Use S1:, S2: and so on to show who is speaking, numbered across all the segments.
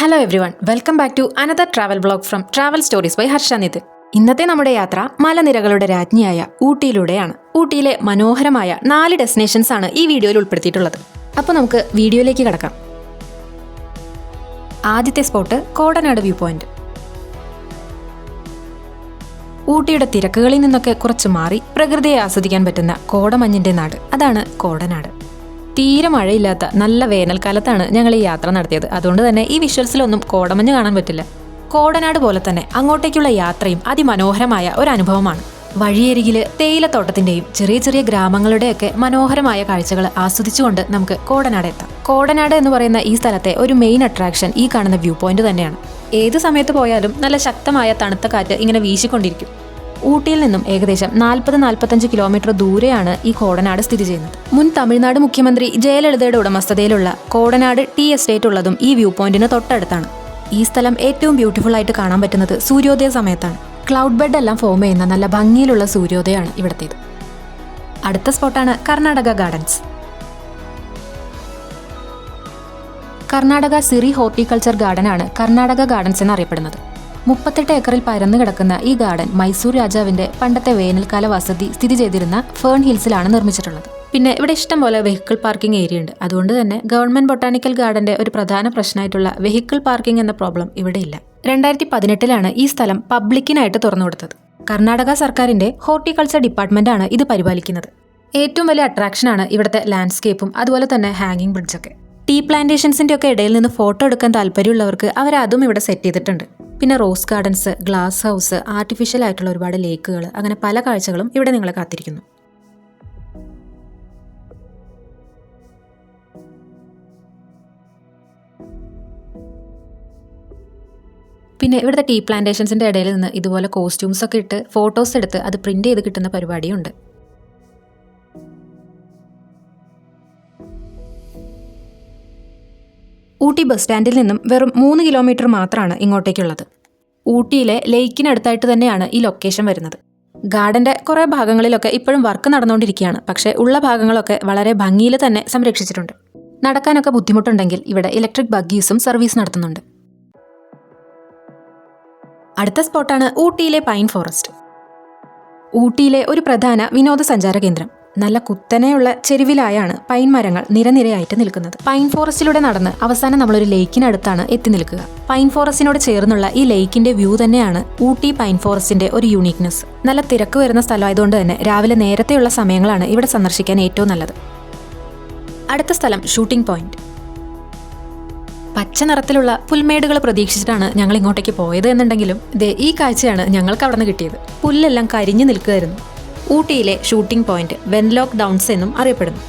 S1: Hello everyone, welcome back to another travel vlog from travel stories by Harsha Nitin. ഇന്നത്തെ നമ്മുടെ യാത്ര മലനിരകളുടെ രാജ്ഞിയായ ഊട്ടിയിലൂടെയാണ്. ഊട്ടിയിലെ മനോഹരമായ 4 ഡെസ്റ്റിനേഷൻസ് ആണ് ഈ വീഡിയോയിൽ ഉൾപ്പെടുത്തിയിട്ടുള്ളത്. അപ്പോൾ നമുക്ക് വീഡിയോയിലേക്ക് കടക്കാം. ആദ്യത്തെ സ്പോട്ട് കോടനാട് വ്യൂ പോയിന്റ്. ഊട്ടിയുടെ തിരക്കുകളിൽ നിന്നൊക്കെ കുറച്ച് മാറി പ്രകൃതിയെ ആസ്വദിക്കാൻ പറ്റുന്ന കോടമഞ്ഞിന്റെ നാട്, അതാണ് കോടനാട്. തീരെ മഴയില്ലാത്ത നല്ല വേനൽക്കാലത്താണ് ഞങ്ങൾ ഈ യാത്ര നടത്തിയത്. അതുകൊണ്ട് തന്നെ ഈ വിഷ്വൽസിലൊന്നും കോടമഞ്ഞ് കാണാൻ പറ്റില്ല. കോടനാട് പോലെ തന്നെ അങ്ങോട്ടേക്കുള്ള യാത്രയും അതിമനോഹരമായ ഒരു അനുഭവമാണ്. വഴിയരികില് തേയിലത്തോട്ടത്തിന്റെയും ചെറിയ ചെറിയ ഗ്രാമങ്ങളുടെയൊക്കെ മനോഹരമായ കാഴ്ചകൾ ആസ്വദിച്ചുകൊണ്ട് നമുക്ക് കോടനാട് എത്താം. കോടനാട് എന്ന് പറയുന്ന ഈ സ്ഥലത്തെ ഒരു മെയിൻ അട്രാക്ഷൻ ഈ കാണുന്ന വ്യൂ പോയിന്റ് തന്നെയാണ്. ഏത് സമയത്ത് പോയാലും നല്ല ശക്തമായ തണുത്ത കാറ്റ് ഇങ്ങനെ വീശിക്കൊണ്ടിരിക്കും. ഊട്ടിയിൽ നിന്നും ഏകദേശം 40-45 കിലോമീറ്റർ ദൂരെയാണ് ഈ കോടനാട് സ്ഥിതി ചെയ്യുന്നത്. മുൻ തമിഴ്നാട് മുഖ്യമന്ത്രി ജയലളിതയുടെ ഉടമസ്ഥതയിലുള്ള കോടനാട് ടീ എസ്റ്റേറ്റ് ഉള്ളതും ഈ വ്യൂ പോയിന്റിന് തൊട്ടടുത്താണ്. ഈ സ്ഥലം ഏറ്റവും ബ്യൂട്ടിഫുൾ ആയിട്ട് കാണാൻ പറ്റുന്നത് സൂര്യോദയ സമയത്താണ്. ക്ലൗഡ് ബെഡ് എല്ലാം ഫോം ചെയ്യുന്ന നല്ല ഭംഗിയിലുള്ള സൂര്യോദയമാണ് ഇവിടത്തേത്. അടുത്ത സ്പോട്ടാണ് കർണാടക ഗാർഡൻസ്. കർണാടക സിറി ഹോർട്ടിക്കൾച്ചർ ഗാർഡനാണ് കർണാടക ഗാർഡൻസ് എന്നറിയപ്പെടുന്നത്. 38 ഏക്കറിൽ പരന്നു കിടക്കുന്ന ഈ ഗാർഡൻ മൈസൂർ രാജാവിന്റെ പണ്ടത്തെ വേനൽക്കാല വസതി സ്ഥിതി ചെയ്തിരുന്ന ഫേൺ ഹിൽസിലാണ് നിർമ്മിച്ചിട്ടുള്ളത്. പിന്നെ ഇവിടെ ഇഷ്ടംപോലെ വെഹിക്കിൾ പാർക്കിംഗ് ഏരിയ ഉണ്ട്. അതുകൊണ്ട് തന്നെ ഗവൺമെന്റ് ബൊട്ടാണിക്കൽ ഗാർഡന്റെ ഒരു പ്രധാന പ്രശ്നമായിട്ടുള്ള വെഹിക്കിൾ പാർക്കിംഗ് എന്ന പ്രോബ്ലം ഇവിടെ ഇല്ല. 2018 ഈ സ്ഥലം പബ്ലിക്കിനായിട്ട് തുറന്നു കൊടുത്തത്. കർണാടക സർക്കാരിന്റെ ഹോർട്ടിക്കൾച്ചർ ഡിപ്പാർട്ട്മെന്റ് ആണ് ഇത് പരിപാലിക്കുന്നത്. ഏറ്റവും വലിയ അട്രാക്ഷനാണ് ഇവിടുത്തെ ലാൻഡ്സ്കേപ്പും അതുപോലെ തന്നെ ഹാങ്ങിങ് ബ്രിഡ്ജൊക്കെ. ടീ പ്ലാന്റേഷൻസിന്റെ ഒക്കെ ഇടയിൽ നിന്ന് ഫോട്ടോ എടുക്കാൻ താല്പര്യമുള്ളവർക്ക് അവർ അതും ഇവിടെ സെറ്റ് ചെയ്തിട്ടുണ്ട്. പിന്നെ rose gardens, glass house, artificial ആയിട്ടുള്ള ഒരുപാട് ലേക്കുകൾ, അങ്ങനെ പല കാഴ്ചകളും ഇവിടെ നിങ്ങളെ കാത്തിരിക്കുന്നു. പിന്നെ ഇവിടുത്തെ ടീ പ്ലാന്റേഷൻസിന്റെ ഇടയിൽ നിന്ന് ഇതുപോലെ കോസ്റ്റ്യൂംസ് ഒക്കെ ഇട്ട് ഫോട്ടോസ് എടുത്ത് അത് പ്രിന്റ് ചെയ്ത് കിട്ടുന്ന പരിപാടിയുണ്ട്. ഊട്ടി ബസ് സ്റ്റാൻഡിൽ നിന്നും വെറും 3 കിലോമീറ്റർ മാത്രമാണ് ഇങ്ങോട്ടേക്കുള്ളത്. ഊട്ടിയിലെ ലേക്കിനടുത്തായിട്ട് തന്നെയാണ് ഈ ലൊക്കേഷൻ വരുന്നത്. ഗാർഡന്റെ കുറേ ഭാഗങ്ങളിലൊക്കെ ഇപ്പോഴും വർക്ക് നടന്നുകൊണ്ടിരിക്കുകയാണ്. പക്ഷേ ഉള്ള ഭാഗങ്ങളൊക്കെ വളരെ ഭംഗിയിൽ തന്നെ സംരക്ഷിച്ചിട്ടുണ്ട്. നടക്കാനൊക്കെ ബുദ്ധിമുട്ടുണ്ടെങ്കിൽ ഇവിടെ ഇലക്ട്രിക് ബഗ്ഗീസും സർവീസ് നടത്തുന്നുണ്ട്. അടുത്ത സ്പോട്ടാണ് ഊട്ടിയിലെ പൈൻ ഫോറസ്റ്റ്. ഊട്ടിയിലെ ഒരു പ്രധാന വിനോദസഞ്ചാര കേന്ദ്രം. നല്ല കുത്തനെയുള്ള ചെരുവിലായാണ് പൈൻ മരങ്ങൾ നിരനിരയായിട്ട് നിൽക്കുന്നത്. പൈൻ ഫോറസ്റ്റിലൂടെ നടന്ന് അവസാനം നമ്മളൊരു ലേക്കിനടുത്താണ് എത്തി നിൽക്കുക. പൈൻ ഫോറസ്റ്റിനോട് ചേർന്നുള്ള ഈ ലേക്കിന്റെ വ്യൂ തന്നെയാണ് ഊട്ടി പൈൻ ഫോറസ്റ്റിന്റെ ഒരു യൂണീക്നെസ്. നല്ല തിരക്ക് വരുന്ന സ്ഥലമായതുകൊണ്ട് തന്നെ രാവിലെ നേരത്തെയുള്ള സമയങ്ങളാണ് ഇവിടെ സന്ദർശിക്കാൻ ഏറ്റവും നല്ലത്. അടുത്ത സ്ഥലം ഷൂട്ടിംഗ് പോയിന്റ്. പച്ച നിറത്തിലുള്ള പുൽമേടുകൾ പ്രതീക്ഷിച്ചിട്ടാണ് ഞങ്ങൾ ഇങ്ങോട്ടേക്ക് പോയത് എന്നുണ്ടെങ്കിലും ഈ കാഴ്ചയാണ് ഞങ്ങൾക്ക് അവിടെ നിന്ന് കിട്ടിയത്. പുല്ലെല്ലാം കരിഞ്ഞു നിൽക്കുകയായിരുന്നു. ഊട്ടിയിലെ ഷൂട്ടിംഗ് പോയിന്റ് വെൻലോക്ക് ഡൗൺസ് എന്നും അറിയപ്പെടുന്നു.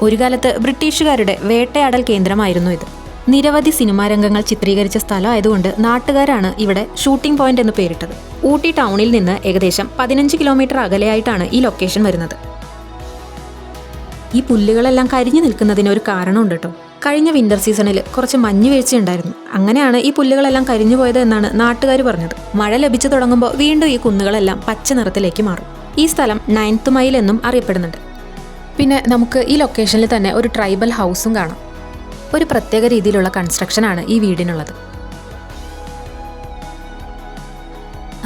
S1: ഒരു കാലത്ത് ബ്രിട്ടീഷുകാരുടെ വേട്ടയാടൽ കേന്ദ്രമായിരുന്നു ഇത്. നിരവധി സിനിമാ രംഗങ്ങൾ ചിത്രീകരിച്ച സ്ഥലമായതുകൊണ്ട് നാട്ടുകാരാണ് ഇവിടെ ഷൂട്ടിംഗ് പോയിന്റ് എന്ന് പേരിട്ടത്. ഊട്ടി ടൗണിൽ നിന്ന് ഏകദേശം 15 കിലോമീറ്റർ അകലെയായിട്ടാണ് ഈ ലൊക്കേഷൻ വരുന്നത്. ഈ പുല്ലുകളെല്ലാം കരിഞ്ഞു നിൽക്കുന്നതിന് ഒരു കാരണമുണ്ട് കേട്ടോ. കഴിഞ്ഞ വിന്റർ സീസണിൽ കുറച്ച് മഞ്ഞ് വീഴ്ചയുണ്ടായിരുന്നു. അങ്ങനെയാണ് ഈ പുല്ലുകളെല്ലാം കരിഞ്ഞു പോയത് എന്നാണ് നാട്ടുകാർ പറഞ്ഞത്. മഴ ലഭിച്ചു തുടങ്ങുമ്പോൾ വീണ്ടും ഈ കുന്നുകളെല്ലാം പച്ച നിറത്തിലേക്ക് മാറും. ഈ സ്ഥലം 9th മൈൽ എന്നും അറിയപ്പെടുന്നുണ്ട്. പിന്നെ നമുക്ക് ഈ ലൊക്കേഷനിൽ തന്നെ ഒരു ട്രൈബൽ ഹൗസും കാണാം. ഒരു പ്രത്യേക രീതിയിലുള്ള കൺസ്ട്രക്ഷനാണ് ഈ വീടിനുള്ളത്.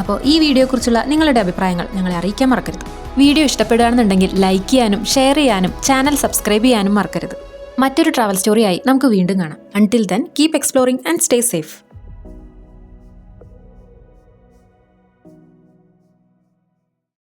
S1: അപ്പോൾ ഈ വീഡിയോയെക്കുറിച്ചുള്ള നിങ്ങളുടെ അഭിപ്രായങ്ങൾ ഞങ്ങളെ അറിയിക്കാൻ മറക്കരുത്. വീഡിയോ ഇഷ്ടപ്പെടുകയാണെന്നുണ്ടെങ്കിൽ ലൈക്ക് ചെയ്യാനും ഷെയർ ചെയ്യാനും ചാനൽ സബ്സ്ക്രൈബ് ചെയ്യാനും മറക്കരുത്. മറ്റൊരു ട്രാവൽ സ്റ്റോറിയായി നമുക്ക് വീണ്ടും കാണാം. Until then keep exploring and stay safe.